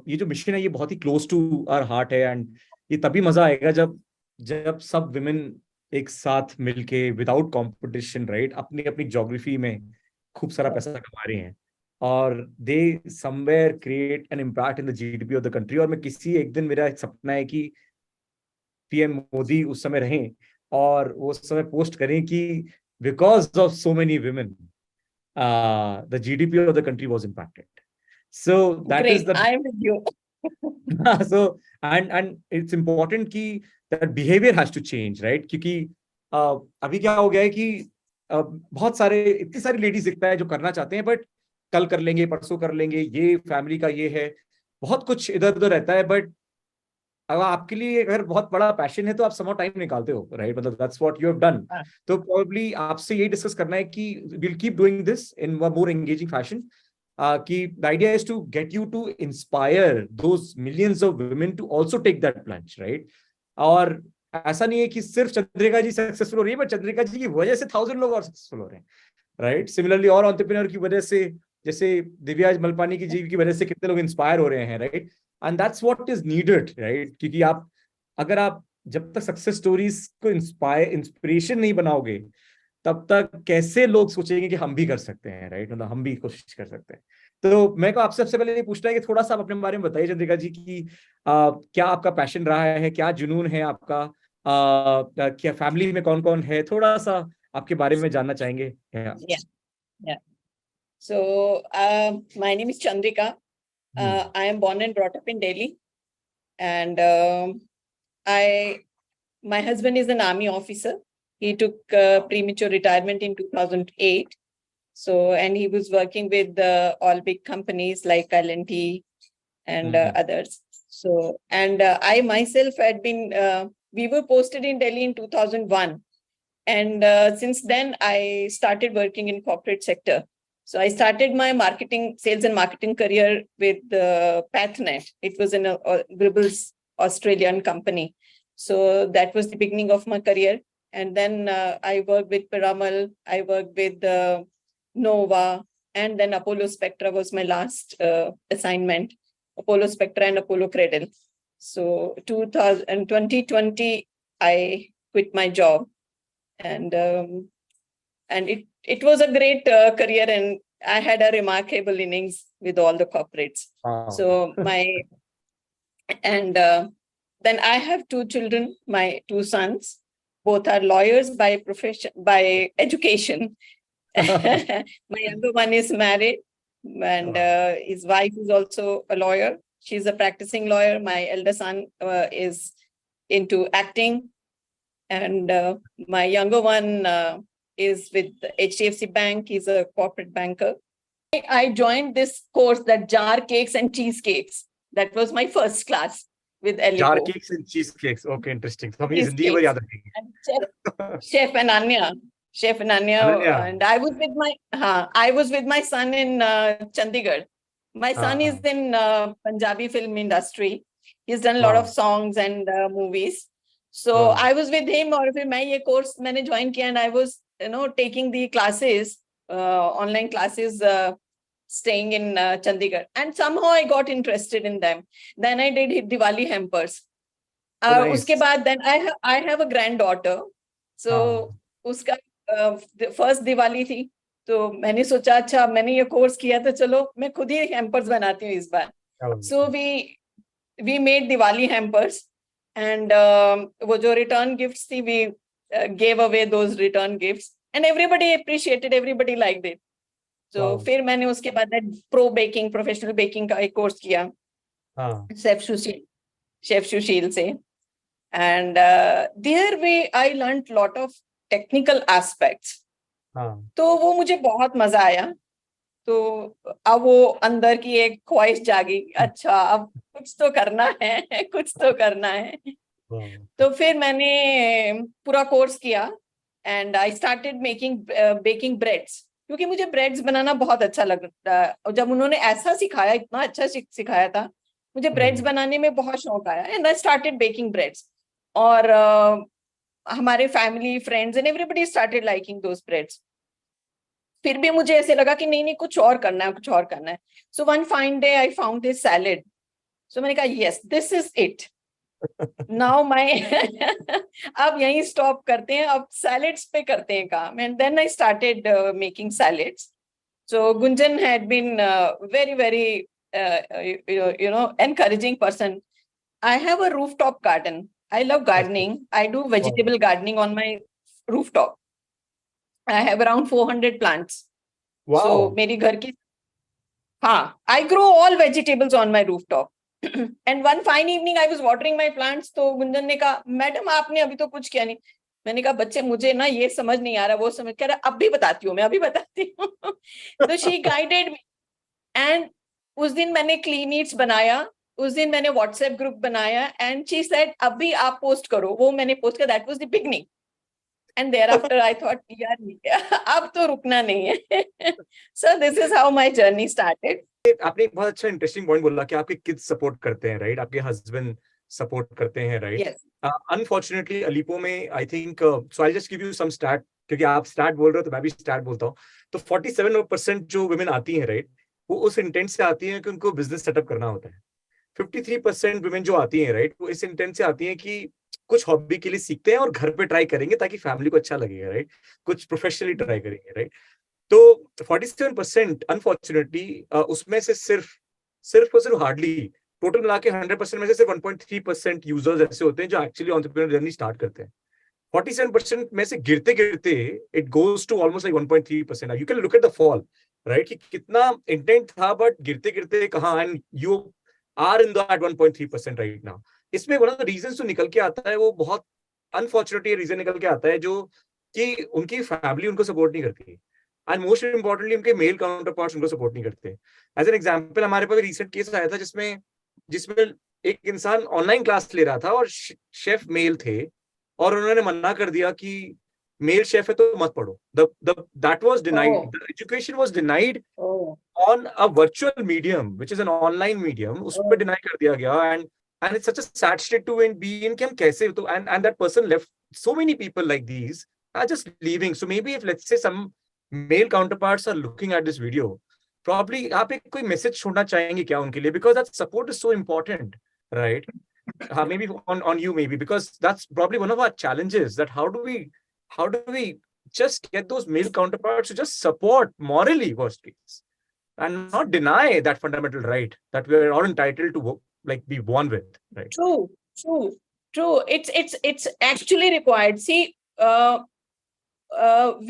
ये जो मिशन है ये बहुत ही क्लोज टू आवर हार्ट है, एंड ये तभी मजा आएगा जब जब सब विमेन एक साथ मिलके विदाउट कंपटीशन, राइट, अपनी अपनी ज्योग्राफी में खूब सारा पैसा कमा रहे हैं और they somewhere create an impact in the GDP of the country. और मैं किसी एक दिन, मेरा एक सपना है कि पीएम मोदी उस समय रहें और वो उस समय पोस्ट करें कि because of so many women the GDP of the country was impacted. So that is Great, the I'm with you. so and it's important कि that behavior has to change, right? क्योंकि अभी क्या हो गया है कि बहुत सारे इतनी सारी लेडीज दिखता है जो करना चाहते हैं, बट कल कर लेंगे, परसों कर लेंगे, ये फैमिली का ये है, बहुत कुछ इधर उधर रहता है। बट अगर आपके लिए अगर बहुत बड़ा पैशन है तो आप समहाउ टाइम निकालते हो, राइट? मतलब that's what you have done. तो प्रोबेबली आपसे यही डिस्कस करना है कि will keep doing this in more engaging fashion, कि the idea is to get you to inspire those millions of women to also take that plunge, right? और ऐसा नहीं है कि सिर्फ चंद्रिका जी सक्सेसफुल हो रही है, बट चंद्रिका जी की वजह से 1000 लोग और सक्सेसफुल हो रहे हैं, राइट? सिमिलरली और एंटरप्रेन्योर की वजह से, जैसे दिव्या मलपानी की जी की वजह से कितने लोग इंस्पायर हो रहे हैं, right? And that's what is needed, right? क्योंकि आप अगर आप जब तक सक्सेस स्टोरीज को इंस्पिरेशन नहीं बनाओगे, तब तक कैसे लोग सोचेंगे कि हम भी कर सकते हैं, राइट? मतलब हम भी कोशिश कर सकते हैं। तो मैं को आपसे सबसे पहले ये पूछना है कि थोड़ा सा आप अपने बारे में बताइए चंद्रिका जी की क्या आपका पैशन रहा है, क्या जुनून है आपका, क्या फैमिली में कौन कौन है, थोड़ा सा आपके बारे में जानना चाहेंगे। Yeah. So my name is Chandrika. I am born and brought up in Delhi, and my husband is an army officer. He took premature retirement in 2008. So, and he was working with all big companies like L&T and others. So, and I myself had been, we were posted in Delhi in 2001. And since then, I started working in corporate sector. So I started my sales and marketing career with Pathnet. It was in a Gribbles Australian company. So that was the beginning of my career. And then I worked with Piramal, I worked with Nova, and then Apollo Spectra was my last assignment, Apollo Spectra and Apollo Cradle. So 2020, I quit my job. And it was a great career, and I had a remarkable innings with all the corporates. Wow. So then I have two children, my two sons. Both are lawyers by profession, by education. My younger one is married, and his wife is also a lawyer. She's a practicing lawyer. My elder son is into acting. And my younger one is with HDFC Bank. He's a corporate banker. I joined this course, that jar cakes and cheesecakes. That was my first class with Elico. Jar cakes and cheesecakes. Okay, interesting. So zindagi bhar yaad rakhenge. Chef Ananya. And I was with my son in Chandigarh. My son is in Punjabi film industry. He's done a lot of songs and movies. So I was with him, और फिर मैं ये course मैंने join किया, and I was taking the classes, online classes, staying in Chandigarh, and somehow I got interested in them. Then I did Diwali hampers. Nice. उसके बाद then I have a granddaughter, so उसका first Diwali थी, तो मैंने सोचा अच्छा मैंने ये course किया तो चलो मैं खुद ही hampers बनाती हूँ इस बार. So we made Diwali hampers. And वो जो return gifts थी, we gave away those return gifts, and everybody appreciated, everybody liked it. So फिर मैंने उसके बाद pro baking, professional baking का एक course किया Chef Sushil से, and there I learned lot of technical aspects. तो वो मुझे बहुत मजा आया. तो अब वो अंदर की एक ख्वाहिश जागी, अच्छा अब कुछ तो करना है, कुछ तो करना है. तो फिर मैंने पूरा कोर्स किया, and I started baking breads, क्योंकि मुझे ब्रेड्स बनाना बहुत अच्छा लगता है. और जब उन्होंने ऐसा सिखाया, इतना अच्छा सिखाया था, मुझे ब्रेड्स बनाने में बहुत शौक आया, and I started baking breads. और हमारे family, friends and everybody started liking those breads. फिर भी मुझे ऐसे लगा कि नहीं कुछ और करना है, कुछ और करना है. So one fine day I found this salad, So मैंने कहा yes, this is it. Now my अब यहीं stop करते हैं, अब salads पे करते हैं काम. And then I started making salads. So Gunjan had been very, very encouraging person. I have a rooftop garden. I love gardening. I do vegetable gardening on my rooftop. I have around 400 plants. Wow. So मेरी घर की, हाँ, I grow all vegetables on my rooftop. And one fine evening I was watering my plants. तो गुंजन ने कहा, madam आपने अभी तो कुछ किया नहीं. मैंने कहा, बच्चे मुझे ना ये समझ नहीं आ रहा, वो समझ, कह रहा अब भी बताती हूँ, मैं अभी बताती हूँ. तो she guided me. And उस दिन मैंने clean eats बनाया, उस दिन मैंने WhatsApp group बनाया, and she said अभी आप post करो. वो मैंने post किया. That was the beginning. And thereafter I thought, यार अब तो रुकना नहीं है. So this is how my journey started. आपने एक बहुत अच्छा इंटरेस्टिंग पॉइंट बोला कि आपके किड्स सपोर्ट करते हैं, राइट? आपके हस्बैंड सपोर्ट करते हैं, राइट? Yes. अनफॉर्चुनेटली अलीपो में I think, so I just give you some stat, क्योंकि आप स्टैट बोल रहे हो तो मैं भी स्टैट बोलता हूँ. तो 47% जो वुमेन आती हैं, राइट, वो उस इंटेंट से आती हैं कि उनको बिजनेस सेटअप करना होता है. 53% वुमेन जो आती हैं, राइट, वो इस इंटेंट से आती हैं कि कुछ हॉबी के लिए सीखते हैं और घर पे ट्राई करेंगे ताकि फैमिली को अच्छा लगेगा, राइट? कुछ प्रोफेशनली ट्राई करेंगे, राइट? तो 47% अनफॉर्चुनेटली उसमें से सिर्फ हार्डली, टोटल मिला के 100% में से सिर्फ 1.3% यूजर्स ऐसे होते हैं जो एक्चुअली एंटरप्रेन्योर जर्नी स्टार्ट करते हैं. 47% में से गिरते गिरते it goes to almost like 1.3%. You can look at the fall, right, कि कितना इंटेंट था बट गिरते गिरते कहाँ, and you are in that 1.3% right now. इसमें वन ऑफ द रीजंस जो निकल के आता है वो बहुत अनफॉर्चुनेटली रीजन निकल के आता है, जो कि उनकी फैमिली उनको सपोर्ट नहीं करती, एंड मोस्ट इंपॉर्टेंटली उनके मेल काउंटर पार्ट्स उनको सपोर्ट नहीं करते. एज एन एग्जांपल, हमारे पास रिसेंट केस आया था जिसमें एक इंसान ऑनलाइन क्लास ले रहा था और शेफ मेल थे और उन्होंने मना कर दिया कि मेल शेफ है तो मत पढ़ो. That was denied. The education was denied on a virtual medium which is an online medium. उस पर डिनाई कर दिया गया, and it's such a sad state to be in कि हम कैसे, तो and that person left. So many people like these are just leaving. So maybe if let's say some male counterparts are looking at this video, probably आप एक कोई message छोड़ना चाहेंगे क्या उनके लिए, because that support is so important, right? Maybe on you, maybe because that's probably one of our challenges, that how do we just get those male counterparts to just support morally, worst case, and not deny that fundamental right that we are all entitled to like be born with, right? True. It's actually required. See,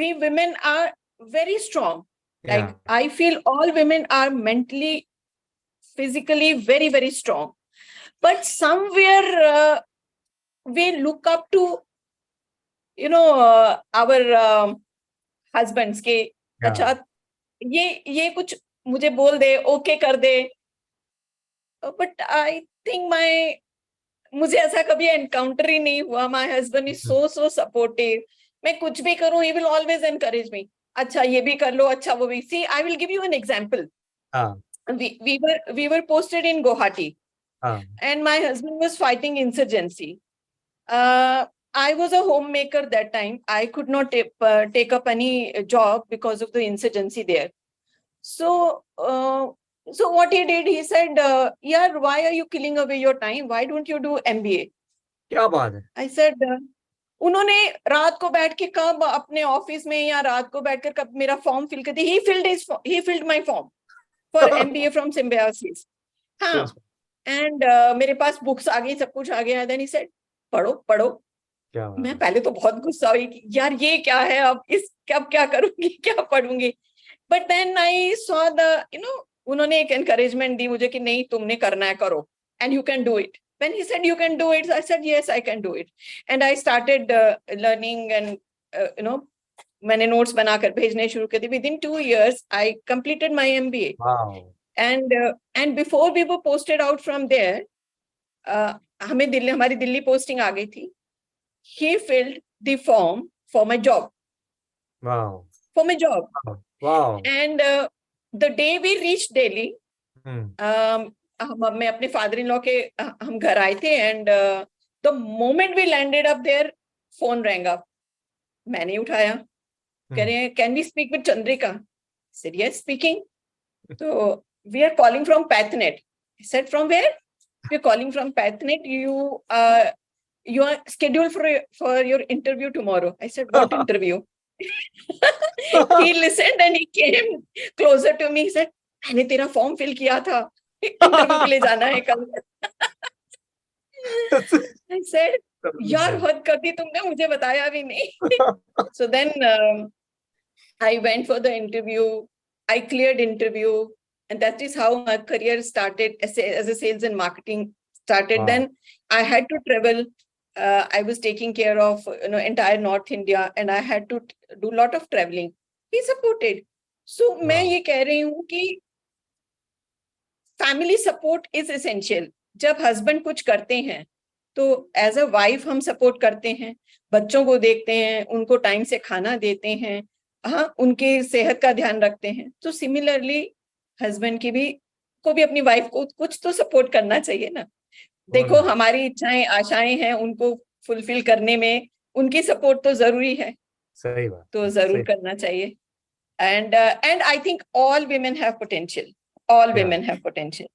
we women are very strong. Like, I feel all women are mentally, physically very, very strong. But somewhere we look up to, our husbands के, अच्छा ये कुछ मुझे बोल दे, okay कर दे. But I think मुझे ऐसा कभी एनकाउंटर ही नहीं हुआ. My husband is so supportive. मैं कुछ भी करूं, he will always encourage me. अच्छा ये भी कर लो, अच्छा वो भी. See, I will give you an example. We were posted in Guwahati, and my husband was fighting insurgency. I was a homemaker that time. I could not take up any job because of the insurgency there. So what he did, he said, "Yeah, why are you killing away your time? Why don't you do MBA?" क्या बात है? I said, उन्होंने रात को बैठ के कब अपने ऑफिस में या रात को बैठकर कब मेरा फॉर्म फिल कर दिया. He filled my form for MBA from Symbiosis. हाँ, and मेरे पास बुक्स आ गई, सब कुछ आ गया. Then he said, पढ़ो. मैं पहले तो बहुत गुस्सा हुई कि यार ये क्या है, अब क्या करूंगी, क्या पढ़ूंगी. But then I saw उन्होंने एक encouragement दी मुझे कि नहीं, तुमने करना है, करो, and you can do it. When he said you can do it, I said yes, I can do it, and I started learning, and मैंने notes बनाकर भेजने शुरू कर दी. Within 2 years, I completed my MBA. Wow. And before we were posted out from there, हमारी Delhi posting आ गई थी. He filled the form for my job. Wow. For my job. Wow. And the day we reached Delhi, मैं अपने father in law के हम घर आए थे, and the moment we landed up there, phone rang up. मैंने उठाया, कह रहे हैं, can we speak with Chandrika? Said yes, speaking. तो we are calling from Pathnet. Said from where? you're calling from Pathnet, you are scheduled for your interview tomorrow. I said, what interview? He listened and he came closer to me. He said, मैंने तेरा form fill किया था, interview के लिए जाना है कल. I said, यार हद कर दी तुमने, मुझे बताया भी नहीं. So then I went for the interview. I cleared interview, and that is how my career started as a sales and marketing started. Wow. Then I had to travel. I was taking care of entire North India, and I had to do a lot of traveling. He supported. So wow. मैं ये कह रही हूँ कि family support is essential. जब husband कुछ करते हैं तो as a wife हम support करते हैं, बच्चों को देखते हैं, उनको time से खाना देते हैं, हाँ उनके सेहत का ध्यान रखते हैं. तो सिमिलरली हस्बैंड की भी को भी अपनी वाइफ को कुछ तो सपोर्ट करना चाहिए ना. देखो हमारी इच्छाएं आशाएं हैं, उनको फुलफिल करने में उनकी सपोर्ट तो जरूरी है. सही बात. तो जरूर करना चाहिए. And I think all women have potential. All women have potential,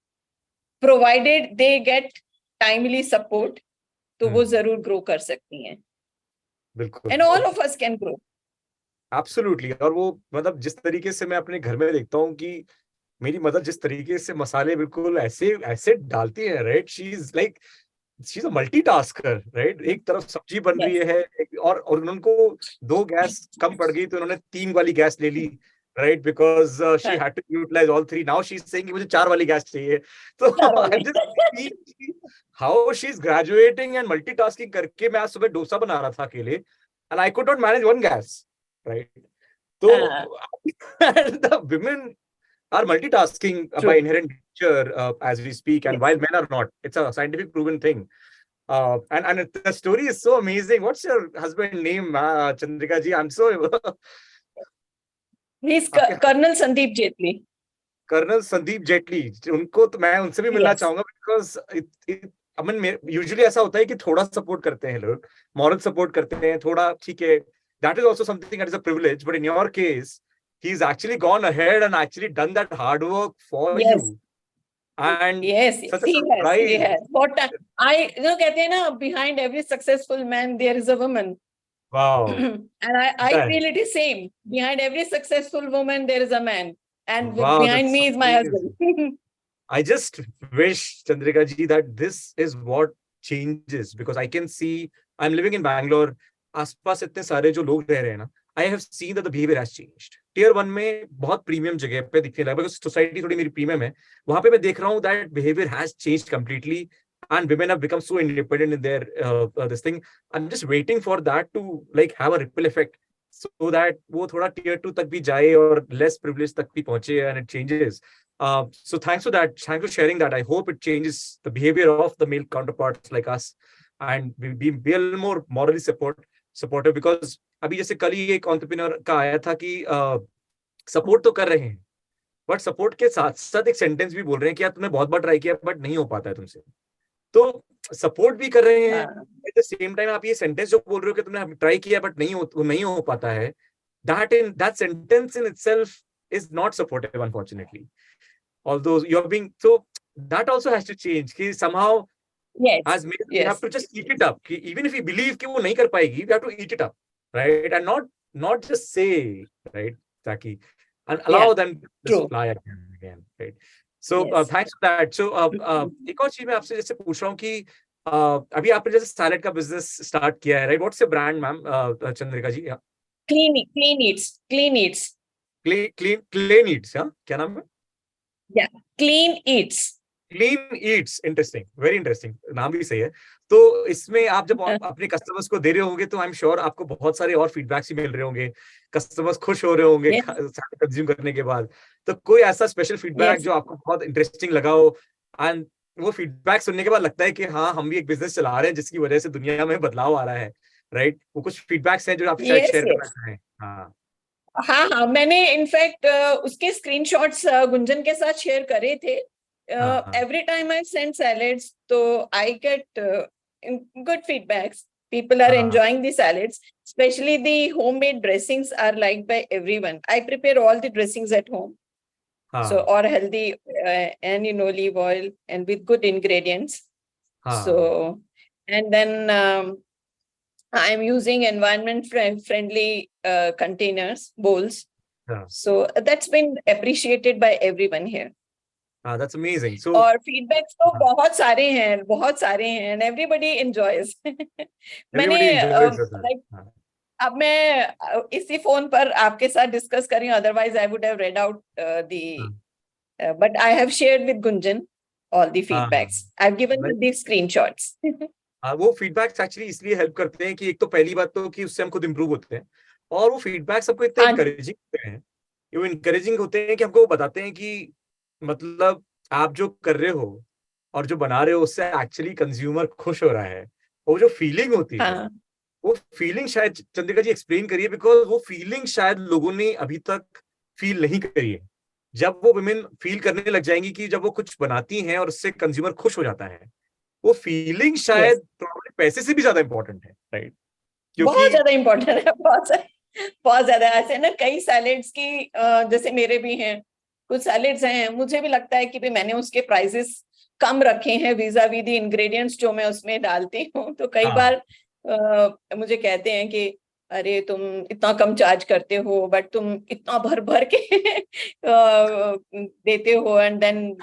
provided they get timely support. तो वो जरूर ग्रो कर सकती हैं. बिल्कुल. And all of us can grow. Absolutely. और वो मतलब जिस तरीके से मैं अपने घर में देखता हूँ कि मेरी मदर जिस तरीके से मसाले बिल्कुल ऐसे ऐसे डालती है, right, she is a multitasker, right. एक तरफ सब्जी बन रही है और उनको 2 गैस कम पड़ गई तो उन्होंने 3 वाली गैस ले ली, right, because she had to utilize all 3. Now she is saying मुझे 4 वाली गैस चाहिए. तो I just how she is graduating and multitasking करके. मैं आज सुबह डोसा बना रहा था अकेले and I could not manage 1 gas, right? So the women are multitasking by inherent nature as we speak, and while men are not. It's a scientific proven thing. And the story is so amazing. What's your husband name, Chandrika ji? I'm so He's Colonel Sandeep Jetli. Colonel Sandeep Jetli. उनको तो मैं उनसे भी मिलना चाहूंगा because I mean usually ऐसा होता है कि थोड़ा सपोर्ट करते हैं लोग, मॉरल सपोर्ट करते हैं थोड़ा, ठीक है. That is also something that is a privilege, but in your case, he's actually gone ahead and actually done that hard work for you. And yes, he has. What कहते हैं ना, behind every successful man there is a woman. Wow. And I feel it is same. Behind every successful woman there is a man, and wow, behind me is my husband. I just wish, Chandrika ji, that this is what changes, because I can see, I'm living in Bangalore. आसपास इतने सारे जो लोग रह रहे हैं ना, I have seen that the behaviour has changed. Tier 1 में बहुत प्रीमियम जगह पे दिखने लगा, बिकॉज़ सोसाइटी थोड़ी मेरी प्रीमियम है. वहां पे मैं देख रहा हूँ that behaviour has changed completely and women have become so independent in their this thing. I'm just waiting for that to like have a ripple effect so that वो थोड़ा tier 2 तक भी जाए और less privilege तक भी पहुंचे and it changes. So thanks for that. Thanks for sharing that. I hope it changes the behavior of the male counterparts like us and be a little more morally supportive, because अभी जैसे कल ही एक entrepreneur का आया था कि support तो कर रहे हैं, बट सपोर्ट के साथ साथ एक सेंटेंस भी बोल रहे हैं कि यार तुमने बहुत बार ट्राई किया बट नहीं हो पाता है तुमसे. तो सपोर्ट भी कर रहे हैं, एट द सेम टाइम आप ये सेंटेंस जो बोल रहे हो कि तुमने ट्राई किया बट नहीं हो पाता है, that sentence in itself is not supportive, unfortunately. Although you're being, so that also has to change. कि somehow yes, as men, we have to just eat it up. कि even if we believe कि वो नहीं कर पाएगी, we have to eat it up, right? And not just say, right, ताकि and allow them to fly again, right? So thanks for that. So एक और चीज मैं आपसे जैसे पूछ रहा हूँ कि अभी आपने जैसे सैलेड का बिजनेस स्टार्ट किया है, right? What's your brand, ma'am Chandrika ji? Clean Eats. Clean Eats, हाँ, क्या नाम है? Yeah, Clean Eats. Clean Eats, interesting, very interesting, नाम भी सही है. तो इसमें आप जब अपने कस्टमर्स को दे रहे होंगे तो आई एम श्योर आपको बहुत सारे और फीडबैक्स भी मिल रहे होंगे, कस्टमर्स खुश हो रहे होंगे कंज्यूम करने के बाद. तो कोई ऐसा स्पेशल फीडबैक जो आपको बहुत इंटरेस्टिंग लगा हो, एंड वो फीडबैक सुनने के बाद लगता है कि हाँ हम भी एक बिजनेस चला रहे हैं जिसकी वजह से दुनिया में बदलाव आ रहा है, राइट? वो कुछ फीडबैक्स हैं जो आप शायद शेयर करना चाहें. हाँ, मैंने इनफैक्ट उसके स्क्रीनशॉट्स गुंजन के साथ शेयर करे थे. Every time I send salads, so I get good feedbacks. People are enjoying the salads, especially the homemade dressings are liked by everyone. I prepare all the dressings at home. So, or healthy and in olive oil and with good ingredients. So, and then I'm using environment friendly containers, bowls. So that's been appreciated by everyone here. That's amazing. So, और feedbacks तो बहुत सारे हैं, and everybody enjoys. everybody enjoys it. like, अब मैं इसी phone पर आपके साथ डिस्कस कर रही हूँ, otherwise I would have read out but I have shared with Gunjan all the feedbacks. I've given her the screenshots. वो फीडबैक्स एक्चुअली इसलिए हेल्प करते हैं कि एक तो पहली बात तो कि उससे हम खुद इम्प्रूव होते हैं, और वो फीडबैक सबको इतने इनकरेजिंग होते हैं, वो इनकरेजिंग होते हैं कि हमको बताते हैं कि मतलब आप जो कर रहे हो और जो बना रहे हो उससे एक्चुअली कंज्यूमर खुश हो रहा है। वो जो फीलिंग होती है, वो फीलिंग शायद चंद्रिका जी एक्सप्लेन करिए, बिकॉज वो फीलिंग शायद लोगों ने अभी तक फील नहीं करी है। जब वो वुमेन फील करने लग जाएंगी कि जब वो कुछ बनाती हैं और उससे कंज्यूमर खुश हो जाता है, वो फीलिंग शायद पैसे से भी ज्यादा इंपॉर्टेंट है, राइट? बहुत ज्यादा इंपॉर्टेंट है, बहुत ज्यादा। ऐसे ना कई सैलेड्स की जैसे मेरे भी हैं, कुछ सैलेड्स हैं, मुझे भी लगता है कि भी मैंने उसके प्राइसेस कम रखे हैं वीजा वी दी इंग्रेडिएंट्स जो मैं उसमें डालती हूँ। तो कई बार मुझे कहते हैं कि अरे तुम इतना कम चार्ज करते हो, बट तुम इतना भर भर के देते हो। एंड देन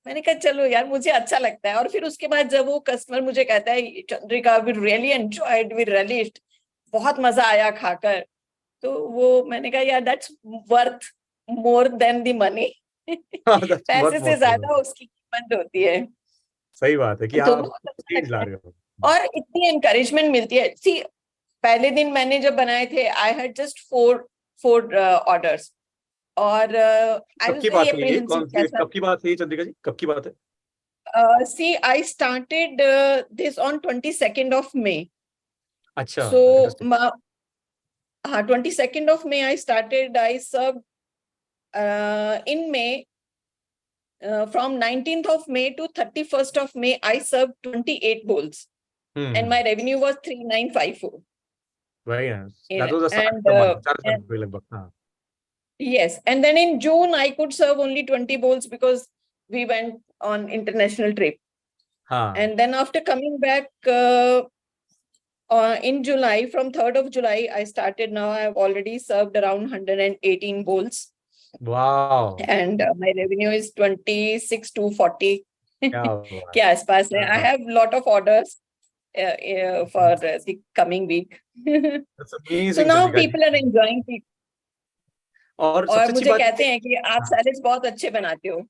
मैंने कहा चलो यार, मुझे अच्छा लगता है। और फिर उसके बाद जब वो कस्टमर मुझे कहता है Chandrika we really enjoyed, we relished, बहुत मजा आया खाकर, तो वो मैंने कहा यार that's worth more than the money. पैसे से ज्यादा उसकी कीमत होती है। सही बात है कि तो आप चेंज ला रहे हो और इतनी एनकरेजमेंट मिलती है। सी, पहले दिन मैंने जब बनाए थे, I had just four orders, और आई वाज वेरी एप्रीहेंसिव। कब की बात है चंद्रिका जी, कब की बात है? See, I started this on 22nd of May. अच्छा, so 22nd of May I started. I served in May, from 19th of May to 31st of May I served 28 bowls, and my revenue was 3954. Very nice. That was a yes, and then in June I could serve only 20 bowls because we went on international trip. And then after coming back in July, from 3rd of July, I started. Now I have already served around 118 bowls. Wow. And my revenue is 26,240 के आसपास है. I have lot of orders for the coming week. That's amazing. So now people are enjoying it. और मुझे कहते हैं कि आप salads बहुत अच्छे बनाते हो.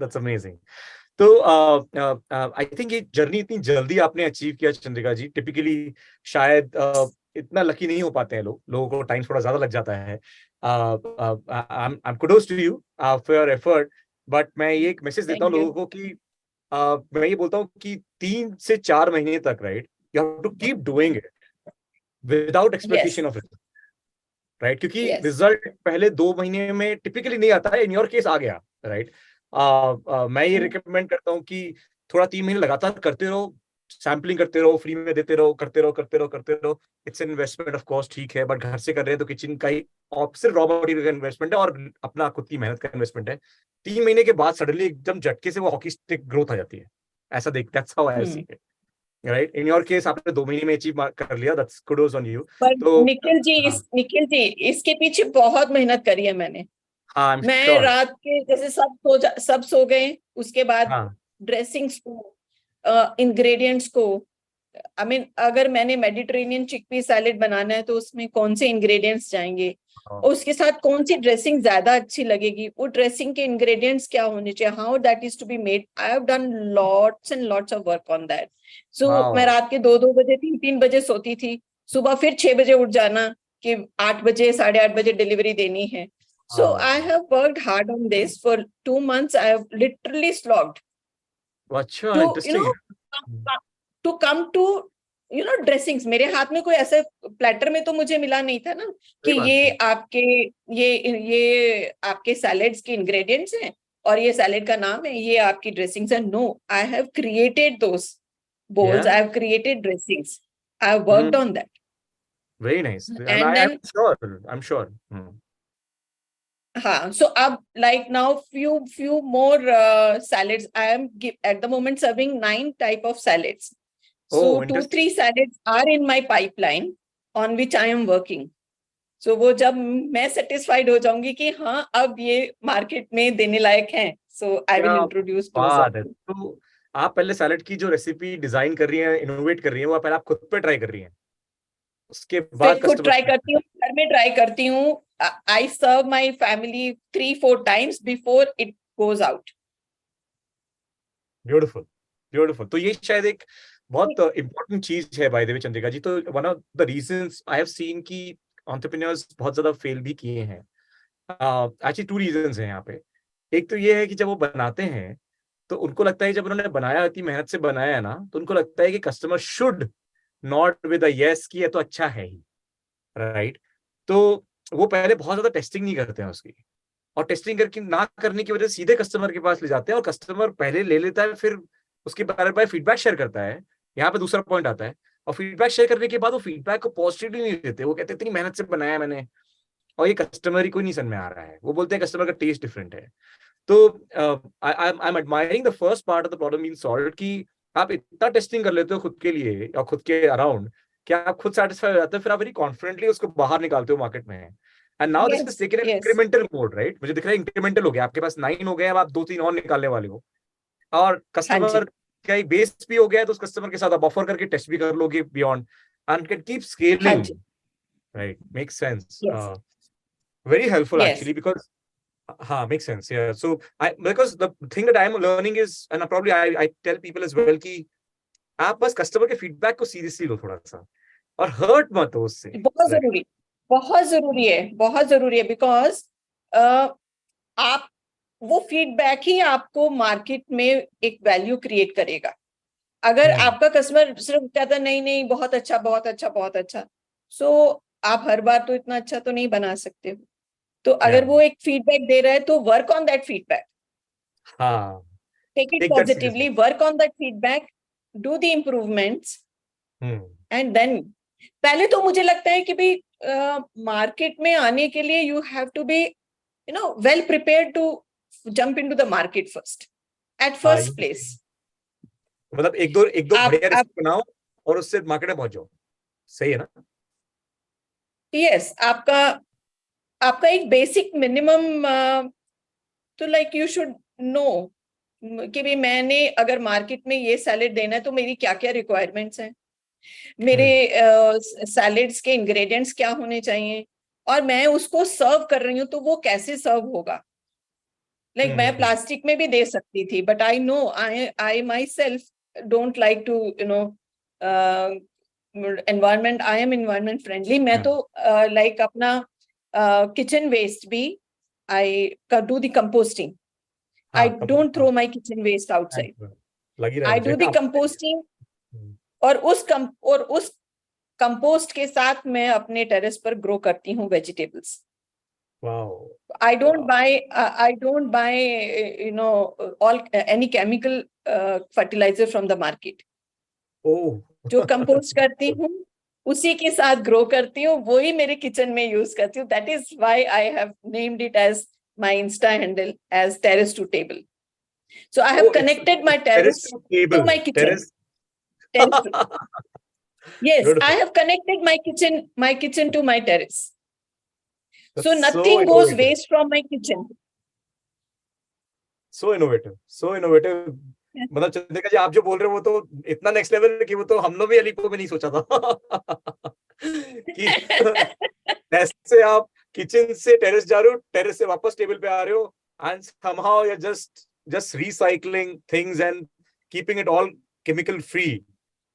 That's amazing. तो आई थिंक ये जर्नी इतनी जल्दी आपने अचीव किया चंद्रिका जी, टिपिकली शायद इतना लकी नहीं हो पाते हैं लोगों को टाइम थोड़ा ज्यादा लग जाता है. I am kudos to you for your effort, but मैं ये एक मैसेज देता हूँ लोगों को कि मैं ये बोलता हूँ कि 3 से 4 महीने तक, right, you have to keep doing it without expectation of result, right? क्योंकि रिजल्ट पहले 2 महीने में टिपिकली नहीं आता है. इन योर केस आ गया, राइट? मैं ये रिकमेंड करता हूँ कि थोड़ा 3 महीने लगातार करते रहो, सैम्पलिंग करते रहो, फ्री में देते रहो, करते रहो. It's an investment of course, ठीक है, बट घर से कर रहे हैं तो किचन का ही सिर्फ रॉ मटेरियल का इन्वेस्टमेंट है और अपना खुद की मेहनत का इन्वेस्टमेंट है. 3 महीने के बाद सडनली एकदम झटके से वो हॉकी स्टिक ग्रोथ आ जाती है. ऐसा देख, that's how I see it, right? In your case आपने 2 महीने में अचीव कर लिया, दैट्स कुडोस ऑन यू. तो निखिल जी इसके पीछे बहुत मेहनत करी है मैंने. मैं रात के जैसे सब सो गए, उसके बाद ड्रेसिंग्स को, इंग्रेडिएंट्स को, आई मीन अगर मैंने मेडिटेरेनियन चिकपी सैलेड बनाना है तो उसमें कौन से इंग्रेडिएंट्स जाएंगे, उसके साथ कौन सी ड्रेसिंग ज्यादा अच्छी लगेगी, वो ड्रेसिंग के इंग्रेडिएंट्स क्या होने चाहिए, how that is to be made. I have done lots and lots of work on that. So मैं रात के 2 बजे 3 बजे सोती थी, सुबह फिर 6 बजे उठ जाना कि 8 बजे 8:30 बजे डिलीवरी देनी है. So I have worked hard on this for 2 months. I have literally slogged. To come to dressings. मेरे हाथ में कोई ऐसे प्लेटर में तो मुझे मिला नहीं था ना कि ये आपके सैलेड्स के इंग्रेडिएंट्स हैं और ये सैलेड का नाम है, ये आपकी ड्रेसिंग्स है. No, I have created those bowls. I have created dressings. I have worked on that. Very nice. And I'm sure. So like now few more salads. I am at the moment serving 9 type of salads. So 2-3 salads are in my pipeline on which I am working. So वो जब मैं satisfied हो जाऊंगी कि हाँ अब ये market में देने लायक हैं, so I will introduce those. तो आप पहले सैलेड की जो रेसिपी डिजाइन कर रही हैं, इनोवेट कर रही हैं, वो पहले आप खुद पे ट्राई कर रही हैं, उसके बाद खुद ट्राई करती हूँ, घर में ट्राई करती हूँ. I serve my family 3-4 times before it goes out. Beautiful, beautiful. तो ये शायद एक बहुत इंपॉर्टेंट चीज है बाय द वे चंद्रिका जी. तो one of the reasons I have scene कि एंटरप्रेन्योर्स बहुत ज्यादा फेल भी किए हैं. एक्चुअली 2 रीजंस हैं यहाँ पे. एक तो ये है कि जब वो बनाते हैं तो उनको लगता है जब उन्होंने बनाया, इतनी मेहनत से बनाया है ना, तो उनको लगता है कि customer should not with a yes कि ये तो अच्छा है ही, राइट. तो वो पहले बहुत ज्यादा टेस्टिंग नहीं करते हैं उसकी, और टेस्टिंग करके ना करने की वजह से सीधे कस्टमर के पास ले जाते हैं, और कस्टमर पहले ले लेता है, फिर उसके बारे में फीडबैक शेयर करता है. यहाँ पे दूसरा पॉइंट आता है. और फीडबैक शेयर करने के बाद वो फीडबैक को पॉजिटिवली नहीं देते. वो कहते हैं इतनी मेहनत से बनाया मैंने और ये कस्टमर ही कोई नहीं समझ में आ रहा है. वो बोलते हैं कस्टमर का टेस्ट डिफरेंट है. तो I am admiring the first part of the problem being solved कि आप इतना टेस्टिंग कर लेते हो खुद के लिए और खुद के अराउंड कि आप खुद सेटिस्फाई हो जाते हो, फिर आप वेरी कॉन्फिडेंटली उसको बाहर निकालते हो मार्केट में. And now this is taken in incremental mode, right. मुझे दिख रहा है इंक्रीमेंटल हो गया, आपके पास 9 हो गए, अब आप 2-3 और निकालने वाले हो, और कस्टमर का बेस भी हो गया है, तो उस कस्टमर के साथ आप ऑफर करके टेस्ट भी कर लोगे beyond and can keep scaling, right. Makes sense. Very helpful actually, because makes sense. Yeah. So because the thing that I'm learning is, and probably I tell people as well कि आप बस customer के feedback को seriously लो थोड़ा सा, और hurt मत हो उससे. बहुत जरूरी, बहुत जरूरी है, बहुत जरूरी है. बिकॉज आप वो फीडबैक ही आपको मार्केट में एक वैल्यू क्रिएट करेगा. अगर आपका कस्टमर सिर्फ कहता नहीं नहीं बहुत अच्छा बहुत अच्छा बहुत अच्छा, सो आप हर बार तो इतना अच्छा तो नहीं बना सकते हो. तो अगर वो एक फीडबैक दे रहा है तो work on that feedback, take it positively, work on that feedback, do the improvements, and then. पहले तो मुझे लगता है कि भाई मार्केट में आने के लिए you have to be well prepared to jump into the market first, at first place. मतलब एक दो बढ़िया रेसिपी बनाओ और उससे मार्केट में पहुंचो. सही है ना? यस. आपका एक बेसिक मिनिमम तो लाइक यू शुड नो कि भाई मैंने अगर मार्केट में ये सैलेड देना है तो मेरी क्या क्या रिक्वायरमेंट्स हैं, मेरे सैलेड्स के इंग्रेडिएंट्स क्या होने चाहिए, और मैं उसको सर्व कर रही हूँ तो वो कैसे सर्व होगा. लाइक मैं प्लास्टिक में भी दे सकती थी, but I know I myself don't like to environment. I am environment friendly. मैं तो लाइक अपना kitchen waste भी I do the composting. I don't throw my kitchen waste outside. I do the composting, और उस compost के साथ मैं अपने टेरेस पर ग्रो करती हूँ vegetables. I don't buy all any chemical fertilizer from the market. जो कंपोस्ट करती हूँ उसी के साथ ग्रो करती हूँ, वही मेरे किचन में यूज करती हूँ. That is why I have named it as my insta handle as terrace to table. So I have connected my terrace to my kitchen. Yes, I have connected my kitchen to my terrace. So nothing goes waste from my kitchen. So innovative. मतलब चंद्रिका जी आप जो बोल रहे हो वो तो इतना next level है कि वो तो हम लोग भी अलीको में नहीं सोचा था कि ऐसे आप किचन से टेरेस जा रहे हो, टेरेस से वापस टेबल पे आ रहे हो, and somehow you're just recycling things and keeping it all chemical free,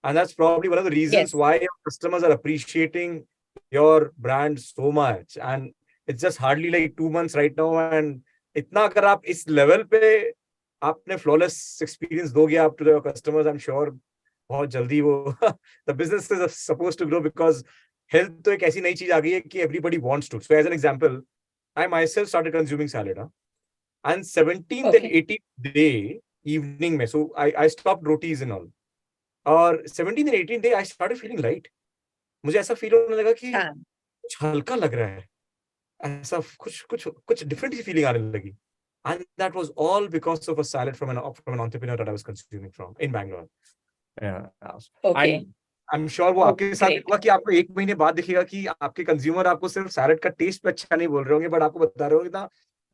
and that's probably one of the reasons why your customers are appreciating your brand so much. And it's just hardly like 2 months right now, and इतना अगर आप इस level पे आपने flawless experience दोगे आप to your customers, I am sure बहुत जल्दी वो the business is supposed to grow, because health तो एक ऐसी नई चीज आ गई है कि everybody wants to. So as an example, I myself started consuming salad, and 17th and 18th day evening में, so I stopped rotis and all, और 17th and 18th day I started feeling light. मुझे ऐसा feel होने लगा कि कुछ हल्का लग रहा है, ऐसा कुछ कुछ कुछ डिफरेंट सी फीलिंग आने लगी. And that was all because of a salad from an entrepreneur that I was consuming from in Bangalore. Yeah. Okay. And I'm sure वो Oh, आपके साथ भी great. हुआ कि आपको 1 महीने बाद दिखेगा कि आपके कंज्यूमर आपको सिर्फ सैलड का टेस्ट पे अच्छा नहीं बोल रहे होंगे, बट आपको बता रहे होंगे ना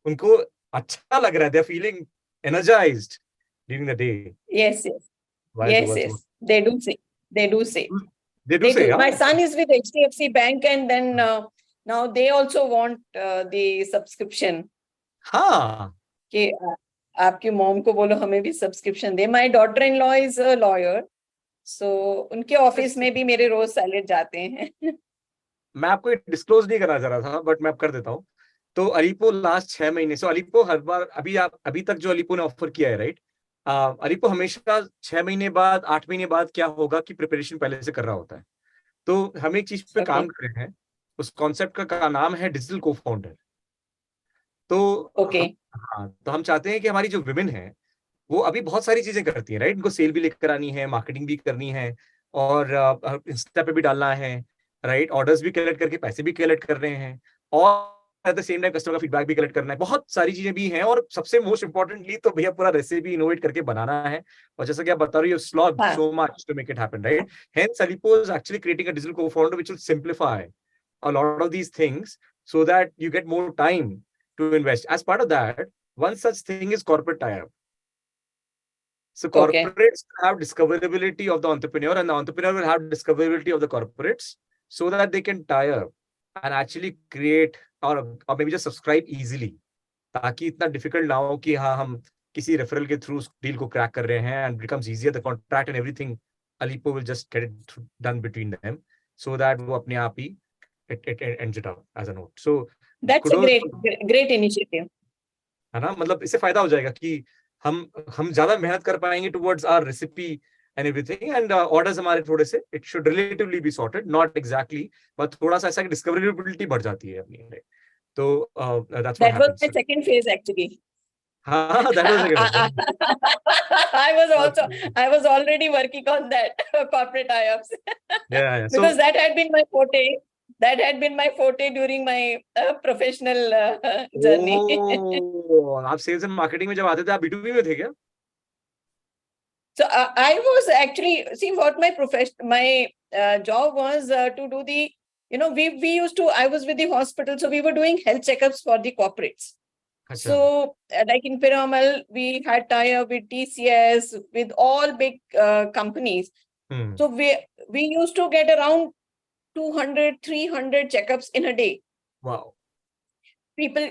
उनको अच्छा लग रहा है. They're feeling energized during the day Yes, yes. while Yes, towards yes. work. They do say. They do say. They do They say, do. My yeah. son is with HDFC Bank, and then now they also want the subscription. हाँ. कि आपकी mom को बोलो हमें भी subscription दे. My daughter in law is a lawyer, so उनके office में भी मेरे रोज सैलेड जाते हैं. मैं आपको डिस्क्लोज नहीं करना चाह रहा था, बट मैं अब कर देता हूँ. तो अलीपो लास्ट 6 महीने से, अलीपो हर बार अभी तक जो अलीपो ने ऑफर किया है, राइट, अलीपो हमेशा 6 महीने बाद 8 महीने बाद क्या होगा कि प्रिपरेशन पहले से कर रहा होता है. तो हम एक चीज पे Okay. काम कर रहे हैं. उस कॉन्सेप्ट का नाम है डिजिटल को फाउंडर. तो Okay. हाँ, तो हम चाहते हैं कि हमारी जो विमेन है वो अभी बहुत सारी चीजें करती है, राइट. उनको सेल भी लेकर आनी है, मार्केटिंग भी करनी है, और इंस्टा पे भी डालना है, राइट. ऑर्डर्स भी कलेक्ट करके पैसे भी कलेक्ट कर रहे हैं, और at the same time customer का फीडबैक भी कलेक्ट करना है. बहुत सारी चीजें भी हैं, और सबसे मोस्ट इंपॉर्टेंटली तो भैया पूरा रेसिपी इनोवेट करके बनाना है. और जैसा कि आप बता रही हो, स्लॉग हाँ. So much to make it happen, right. Hence Alipo is actually creating a digital co-founder which will simplify a lot of these things so that you get more time to invest. As part of that, one such thing is corporate tie-up. So Okay. corporates have discoverability of the entrepreneur, and the entrepreneur will have discoverability of the corporates, so that they can tie up and actually create or maybe just subscribe easily, ताकि इतना difficult ना हो कि हाँ हम किसी referral के through deal को crack कर रहे हैं, and becomes easier, the contract and everything. Alipo will just get it done between them, so that वो अपने आप ही it ends it up as a note. So That's a kudos. great initiative. है ना, मतलब इससे फायदा हो जाएगा कि हम ज्यादा मेहनत कर पाएंगे towards our recipe and everything, and orders हमारे थोड़े से it should relatively be sorted, not exactly, but थोड़ा सा ऐसा कि डिस्कवरेबिलिटी बढ़ जाती है अपनी. तो that's what That was happens. my second phase actually. हाँ, that was a I was already working on that corporate tie-ups. yeah. So Because that had been my forte. That had been my forte during my professional journey. आप sales and marketing में जब आते थे, आप B2B में थे क्या? So I was actually, see what my job was to do the, we used to, I was with the hospital, so we were doing health checkups for the corporates. अच्छा. So like in Piramal, we had tie-up with TCS, with all big companies. So we used to get around 200, 300 checkups in a day. Wow. People,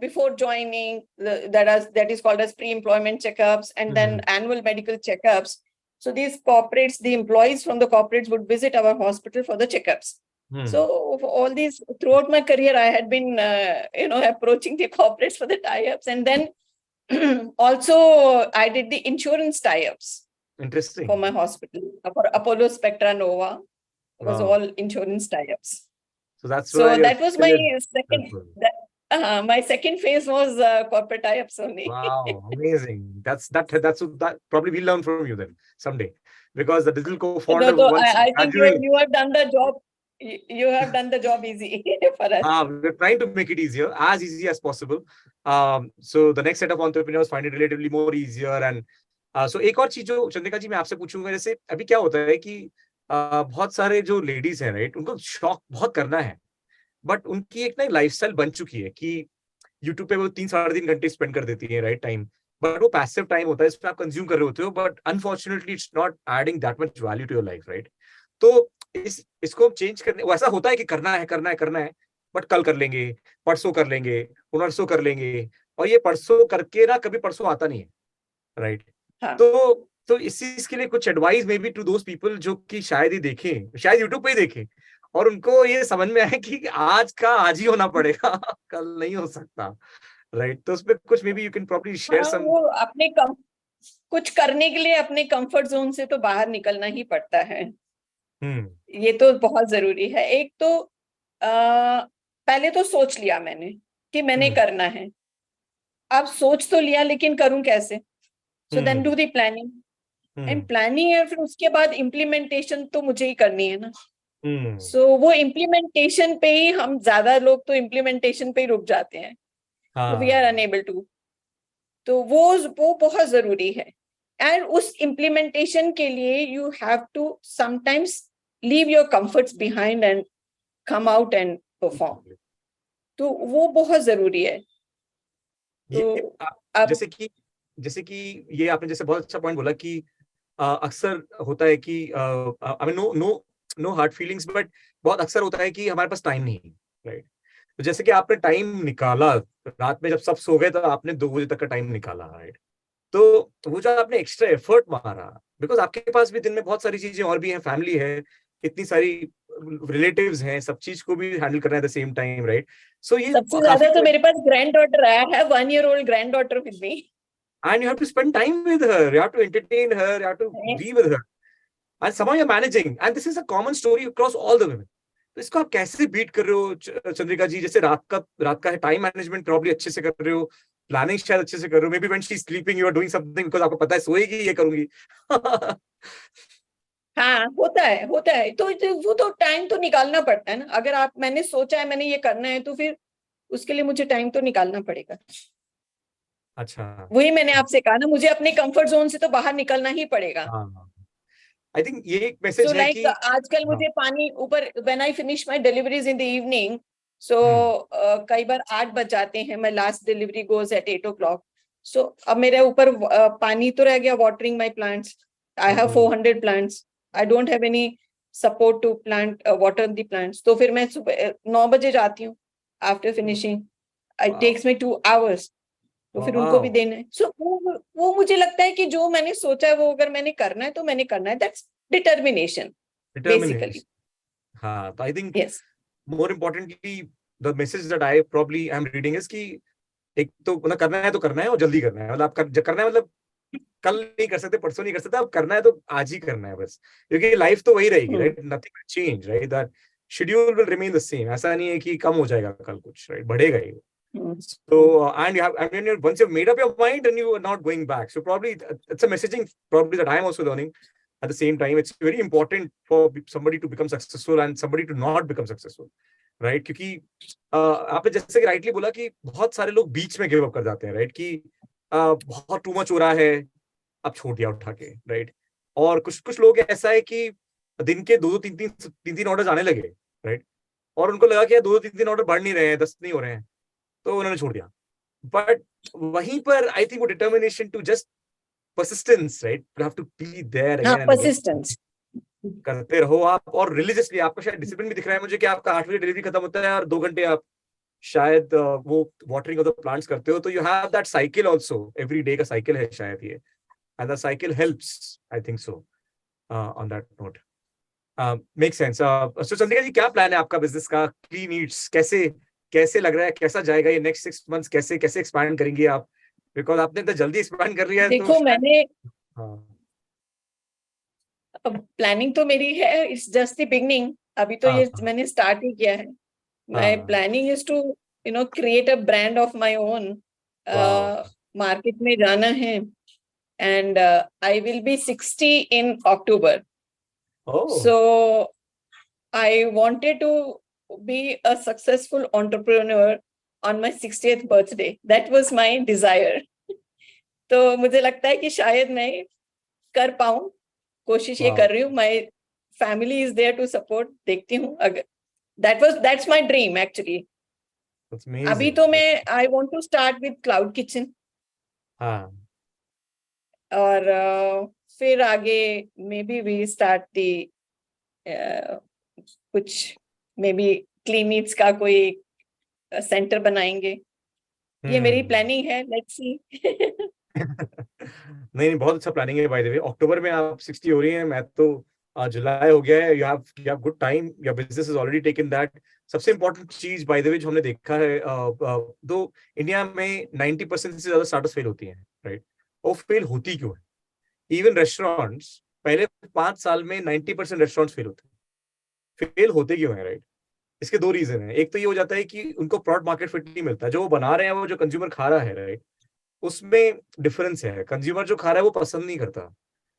before joining, that is called as pre-employment checkups, and then annual medical checkups. So these corporates, the employees from the corporates would visit our hospital for the checkups. So for all these, throughout my career, I had been, approaching the corporates for the tie-ups, and then also I did the insurance tie-ups. Interesting. For my hospital, for Apollo Spectra Nova, it was all insurance tie-ups. So that's that was my second. My second phase was corporate tie-ups only. Wow, amazing! That's probably we'll learn from you then someday, because the digital co-founder. I think you have done the job. You have done the job easy for us. We're trying to make it easier, as easy as possible. So the next set of entrepreneurs find it relatively more easier. And so एक और चीज जो चंद्रिका जी मैं आपसे पूछूंगा, जैसे अभी क्या होता है कि बहुत सारे जो लेडीज हैं, राइट, उनको शौक बहुत करना है, बट उनकी एक ना लाइफस्टाइल बन चुकी है कि यूट्यूब पे वो 3-3.5 घंटे स्पेंड कर देती है, राइट, टाइम. बट वो पैसिव टाइम होता है, इसमें आप कंज्यूम कर रहे होते हो, but unfortunately it's not adding that much value to your life, right. तो इसको चेंज करने, वो ऐसा होता है कि करना है, बट कल कर लेंगे, परसों कर लेंगे, पुनर्सों कर लेंगे, और ये परसों करके ना कभी परसों आता नहीं है, राइट. तो इस चीज के लिए कुछ advice maybe to those people जो कि शायद ही देखें, शायद यूट्यूब पे ही देखें, और उनको ये समझ में आए कि आज का आज ही होना पड़ेगा, कल नहीं हो सकता, राइट. तो उसमें कुछ maybe you can probably share some. वो अपने कुछ करने के लिए अपने कंफर्ट जोन से तो बाहर निकलना ही पड़ता है. ये तो बहुत जरूरी है. एक तो पहले तो सोच लिया मैंने कि मैंने करना है. अब सोच तो लिया, लेकिन करूं कैसे? So then do the planning, and planning है, फिर उसके बाद इम्प्लीमेंटेशन तो मुझे ही करनी है ना. सो वो इम्प्लीमेंटेशन पे ही हम ज्यादा लोग तो इम्प्लीमेंटेशन पे ही रुक जाते हैं, वी आर अनेबल टू। तो वो बहुत जरूरी है। एंड उस इम्प्लीमेंटेशन के लिए you have to sometimes leave your comforts behind and come out and perform. तो वो बहुत जरूरी है। ये तो अब जैसे कि ये आपने जैसे बहुत अच्छा पॉइंट बोला कि अक्सर होता है कि I mean no no no hard feelings, but बहुत अक्सर होता है कि हमारे पास टाइम नहीं, राइट? तो जैसे कि आपने टाइम निकाला रात में जब सब सो गए, तो आपने 2 बजे तक का टाइम निकाला, राइट? तो वो जो आपने एक्स्ट्रा एफर्ट मारा, बिकॉज आपके पास भी दिन में बहुत सारी चीजें और भी हैं, फैमिली है, इतनी सारी रिलेटिव्स हैं, सब चीज को भी हैंडल करना है द सेम टाइम, राइट? सो ये सबसे काफी, ज्यादा तो मेरे पास ग्रैंड डॉटर है, 1 year old grand daughter with me. and you have to spend time with her, you have to entertain her, you have to be with her, and somehow you're managing, and this is a common story across all the women. तो इसको आप कैसे beat कर रहे हो चंद्रिका जी? जैसे रात का है, टाइम मैनेजमेंट प्रॉब्ली अच्छे से कर रहे हो, प्लानिंग शायद अच्छे से कर रहे हो, maybe when she is sleeping you are doing something because आपको पता है सोएगी, ये करूंगी। हाँ, होता है तो वो तो टाइम तो निकालना पड़ता है ना। अगर आप, मैंने सोचा है मैंने ये करना है, तो फिर उसके लिए मुझे टाइम तो निकालना पड़ेगा। अच्छा, वही मैंने आपसे कहा ना, मुझे अपने कंफर्ट जोन से तो बाहर निकलना ही पड़ेगा। हाँ, आई थिंक ये एक सो मैसेज है लाइक कि आजकल हाँ, मुझे पानी ऊपर, when I finish my deliveries in the evening, so कई बार 8 बज जाते हैं, my last delivery goes at 8 o'clock। So अब मेरे ऊपर पानी तो रह गया, watering my plants. I have 400 plants, I don't have any support to plant water the plants. तो फिर मैं सुबह 9 बजे जाती हूँ after finishing, it wow, takes me 2 hours। तो फिर उनको भी वाओ, देना है। सो वो मुझे लगता है कि जो मैंने सोचा है, वो अगर मैंने करना है तो मैंने करना है। That's determination basically. डिटर्मिनेशन। हाँ, तो I think yes. More importantly the message that I probably I am reading is कि एक तो मतलब करना है तो करना है, और जल्दी करना है, मतलब आप करना है, मतलब कल नहीं कर सकते, परसों नहीं कर सकते, अब करना है तो आज ही करना है बस, क्योंकि लाइफ तो वही रहेगी, right? Nothing will change, right? That schedule will remain the same. ऐसा नहीं है कि कम हो जाएगा कल, कुछ, राइट? बढ़ेगा ही। So and you have, I mean, once you've made up your mind and you are not going back, so probably it's a messaging probably that I'm also learning. At the same time, it's very important for somebody to become successful and somebody to not become successful, right? क्योंकि आपने जैसे कि rightly बोला कि बहुत सारे लोग बीच में गिव अप कर जाते हैं, राइट? कि बहुत टू मच हो रहा है, अब छोड़ दिया उठा के, राइट? और कुछ कुछ लोग ऐसा है कि दिन के 2-3 ऑर्डर्स आने लगे, राइट? और उनको लगा कि 2-3 ऑर्डर बढ़ नहीं रहे हैं, 10 नहीं हो रहे हैं, तो उन्होंने छोड़ दिया। बट वहीं पर आई थिंक वो determination to just persistence, right? You have to be there हाँ, अगेन एंड अगेन, परसिस्टेंस। करते रहो आप, और रिलीजियसली आपका शायद डिसिप्लिन भी दिख रहा है मुझे कि आपका 8 बजे डिलीवरी खत्म होता है और 2 घंटे आप शायद वो वाटरिंग ऑफ द प्लांट्स करते हो, तो you have that cycle also, every day cycle है शायद ये, and the cycle helps, I think so, on that note. Make sense. So Chandrika ji, क्या प्लान है आपका बिजनेस का? क्लीन ईट्स कैसे कैसे लग रहा है, कैसा जाएगा ये नेक्स्ट 6 मंथ्स? कैसे कैसे एक्सपैंड करेंगी आप? बिकॉज आपने तो जल्दी एक्सपैंड कर लिया है, तो देखो, शायद। मैंने हाँ, प्लानिंग तो मेरी है, इट्स जस्ट द बिगनिंग। अभी तो हाँ, ये मैंने स्टार्ट ही किया है। माय हाँ, planning is to create a brand of my own. वाह, मार्केट में जाना है, and I will be 60 in October. Oh, so I wanted to be a successful entrepreneur on my 60th birthday. That was my desire. तो मुझे लगता है कि शायद मैं कर पाऊं, कोशिश ये वाह, कर रही हूँ। My family is there to support, देखती हूँ। अगर that's my dream actually. That's अभी अमेजिंग। तो मैं I want to start with cloud kitchen, हाँ, और फिर आगे maybe we start the कुछ, मे बी क्लीन नीड्स का कोई सेंटर बनाएंगे। ये मेरी प्लानिंग है, लेट्स सी। नहीं नहीं, बहुत अच्छा प्लानिंग है। बाय द वे, अक्टूबर में आप 60 हो रही हैं, मैं तो जुलाई हो गया है। You have good time, your business is already taken that. सबसे इंपॉर्टेंट चीज बाय द वे जो हमने देखा है, तो इंडिया में 90% से ज्यादा स्टार्टअप फेल होती हैं, राइट? वो फेल होती क्यों है? इवन रेस्टोरेंट्स, पहले 5 साल में 90% रेस्टोरेंट्स फेल होते हैं। फेल होते क्यों है, राइट? इसके 2 रीजन है। एक तो ये हो जाता है कि उनको प्रोडक्ट मार्केट फिट नहीं मिलता, जो वो बना रहे हैं, वो जो कंज्यूमर खा रहा है, राइट, उसमें डिफरेंस है। कंज्यूमर जो खा रहा है वो पसंद नहीं करता,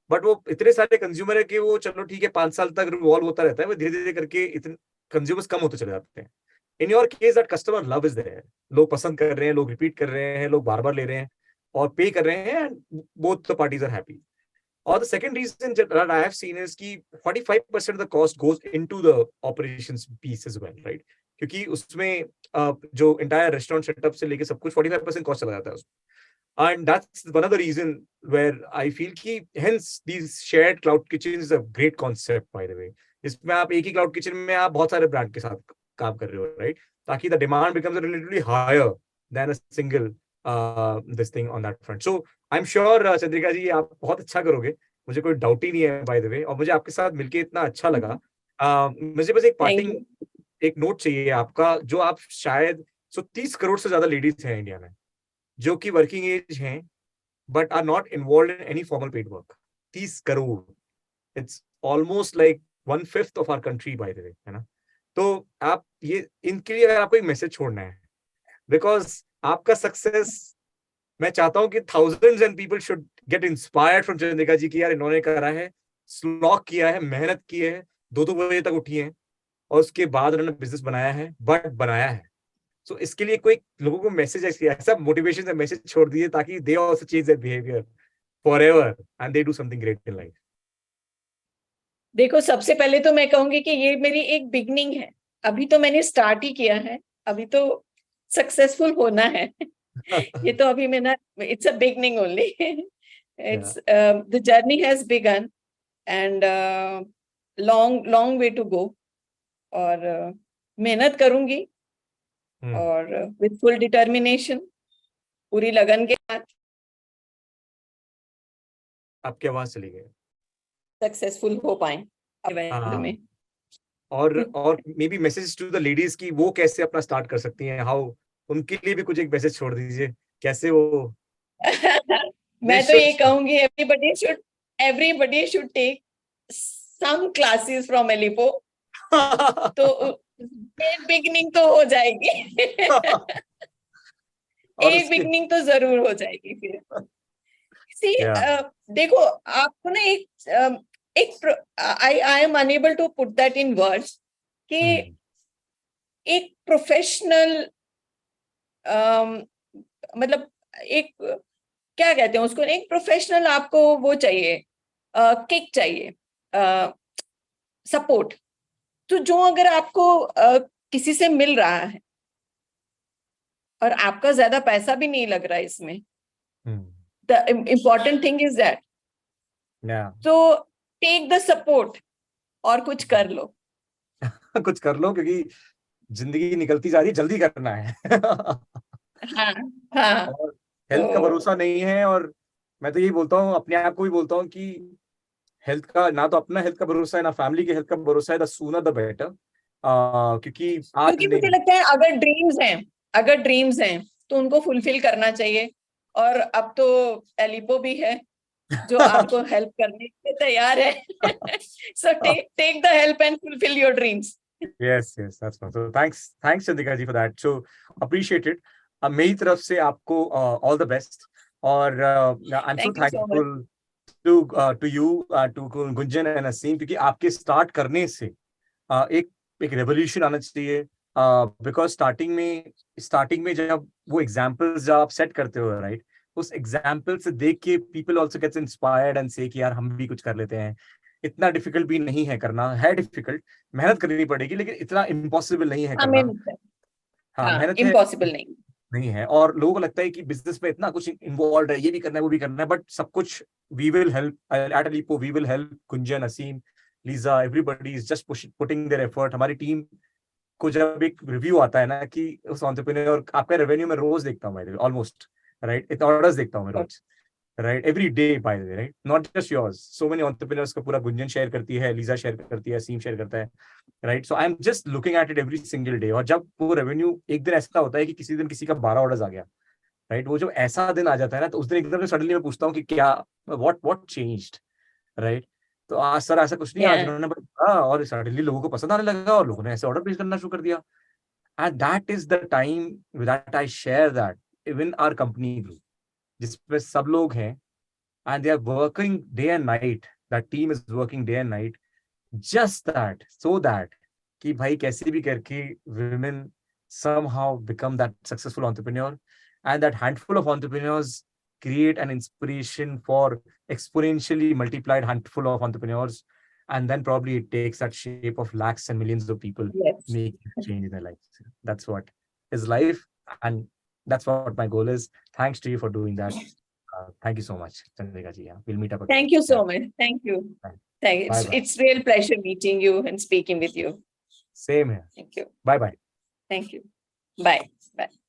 बट वो इतने सारे कंज्यूमर है कि वो चलो ठीक है 5 साल तक रिवॉल्व होता रहता है, वो धीरे धीरे करके इतने कंज्यूमर्स कम होते चले जाते हैं. In your case that customer love is there, लोग पसंद कर रहे हैं, लोग रिपीट कर रहे हैं, लोग बार बार ले रहे हैं और पे कर रहे हैं, and both the parties are happy. और the second reason that I have seen is कि 45% of the cost goes into the operations piece as well, right? क्योंकि उसमें जो एंटायर रेस्टोरेंट सेटअप से लेके सब कुछ 45% कॉस्ट चला जाता है उसमें. And that's one of the reason where I feel कि hence these shared cloud kitchens is a great concept by the way. इसमें आप एक ही cloud kitchen में आप बहुत सारे ब्रांड के साथ काम कर रहे हो, right? ताकि the demand becomes relatively higher than a single this thing on that front. So I'm sure Chandrika जी आप बहुत अच्छा करोगे, मुझे कोई डाउट ही नहीं है by the way. और मुझे आपके साथ मिलके इतना अच्छा लगा. मुझे बस एक पार्टिंग एक नोट चाहिए आपका, जो आप शायद 30 करोड़ से ज्यादा लेडीज हैं इंडिया में जो कि वर्किंग एज हैं but are not involve in any formal paid work. 30 crore, it's almost like 1/5 of our country by the way, है ना? तो आप ये इनके लिए अगर आपको एक मैसेज छोड़ना है, बिकॉज आपका सक्सेस, मैं चाहता हूं कि thousands and people should get inspired from Chandrika ji की यार इन्होंने करा है, स्लॉग किया है, मेहनत की है, 2-2 बजे तक उठी है और उसके बाद उन्होंने बिजनेस बनाया है, बट बनाया है. सो इसके लिए कोई लोगों को मैसेज ऐसा मोटिवेशन का मैसेज छोड़ दीजिए ताकि they also change their behaviour forever and they do something great in life. देखो, सबसे पहले तो मैं कहूंगी कि ये मेरी एक बिगनिंग है, अभी तो मैंने स्टार्ट ही किया है, अभी तो सक्सेसफुल होना है. ये तो अभी मैंने, it's a beginning only. It's the journey has begun and long long way to go. और मेहनत करूंगी और विथ फुल डिटर्मिनेशन, पूरी लगन के साथ. आपकी आवाज चली गई. सक्सेसफुल हो पाए में. और maybe message to the ladies की वो कैसे अपना स्टार्ट कर सकती हैं, हाउ, उनके लिए भी कुछ एक मैसेज छोड़ दीजिए कैसे वो. मैं तो ये कहूंगी everybody should take some classes from Elipo. तो बिगनिंग तो हो जाएगी. एक बिगनिंग तो जरूर हो जाएगी फिर. देखो, आपको ना एक I am unable to put that in words कि एक प्रोफेशनल, मतलब एक, क्या कहते हैं उसको, एक प्रोफेशनल आपको वो चाहिए, किक चाहिए, सपोर्ट. तो जो अगर आपको किसी से मिल रहा है और आपका ज्यादा पैसा भी नहीं लग रहा है इसमें, the important thing is that. तो टेक द सपोर्ट और कुछ कर लो. कुछ कर लो, क्योंकि जिंदगी निकलती जा रही है, जल्दी करना है. हाँ, हाँ. और हेल्थ का भरोसा नहीं है, और मैं तो यही बोलता हूँ, अपने आप को भी बोलता हूँ कि हेल्थ का, ना तो अपना हेल्थ का भरोसा है ना फैमिली के हेल्थ का भरोसा है, द सूनर द बेटर. क्योंकि आज क्योंकि मुझे लगता है अगर ड्रीम्स हैं तो उनको फुलफिल करना चाहिए. और अब तो एलिपो भी है जो आपको हेल्प करने के लिए तैयार है. So take the help and fulfil your dreams. Yes, that's fine. So thanks Chandrika ji for that. So appreciate it. मेरी तरफ से आपको all the best. और I'm so thankful to you, to Gunjan and असीम, क्योंकि आपके स्टार्ट करने से एक रेवोल्यूशन आना चाहिए. बिकॉज स्टार्टिंग में जब वो एग्जाम्पल्स जब आप सेट करते हो, राइट, उस एग्जाम्पल से देख के people also gets inspired and say कि यार हम भी कुछ कर लेते हैं. इतना डिफिकल्ट भी नहीं है करना, है डिफिकल्ट, मेहनत करनी पड़ेगी, लेकिन इतना इम्पॉसिबल नहीं है करना. मेहनत इम्पॉसिबल नहीं है. और लोगों को लगता है कि बिजनेस में इतना कुछ इन्वॉल्व है, ये भी करना है वो भी करना है, बट सब कुछ we will help at Aleppo, we will help. Gunjan, Aseem, Liza, everybody is just putting their effort. हमारी टीम को जब एक रिव्यू आता है ना कि उस एंटरप्रेन्योर, आपका रेवेन्यू मैं रोज देखता हूँ ऑलमोस्ट, राइट, इतना ऑर्डर्स देखता हूँ मैं रोज, right, every day by the way, right, not just yours. So many entrepreneurs का पूरा गुंजन शेयर करती है, लीजा शेयर करती है, असीम शेयर करता है, right. So I am just looking at it every single day. और जब वो रेवेन्यू एक दिन ऐसा होता है कि किसी दिन किसी का 12 ऑर्डर्स आ गया, राइट, वो जो ऐसा दिन आ जाता है ना, तो उस दिन एकदम से सडनली मैं पूछता हूँ कि क्या व्हाट चेंज्ड, राइट. तो आज सर ऐसा कुछ नहीं, आज उन्होंने बताया और सडनली लोगों को पसंद आने लगा और लोगों ने ऐसे ऑर्डर प्लेस करना शुरू कर दिया. And that is the time that I share that even our company group, जिसपे सब लोग हैं, and they are working day and night. That team is working day and night, just that, so that कि भाई कैसे भी करके women somehow become that successful entrepreneur, and that handful of entrepreneurs create an inspiration for exponentially multiplied handful of entrepreneurs, and then probably it takes that shape of lakhs and millions of people Yes. making change in their lives. That's what is life, and that's what my goal is. Thanks to you for doing that. Thank you so much, Chandrika ji. Yeah, we'll meet up again. Thank you so Yeah. much. Thank you. Bye. Thank you. Bye-bye. It's real pleasure meeting you and speaking with you. Same here. Thank you. Bye bye. Thank you. Bye. Bye.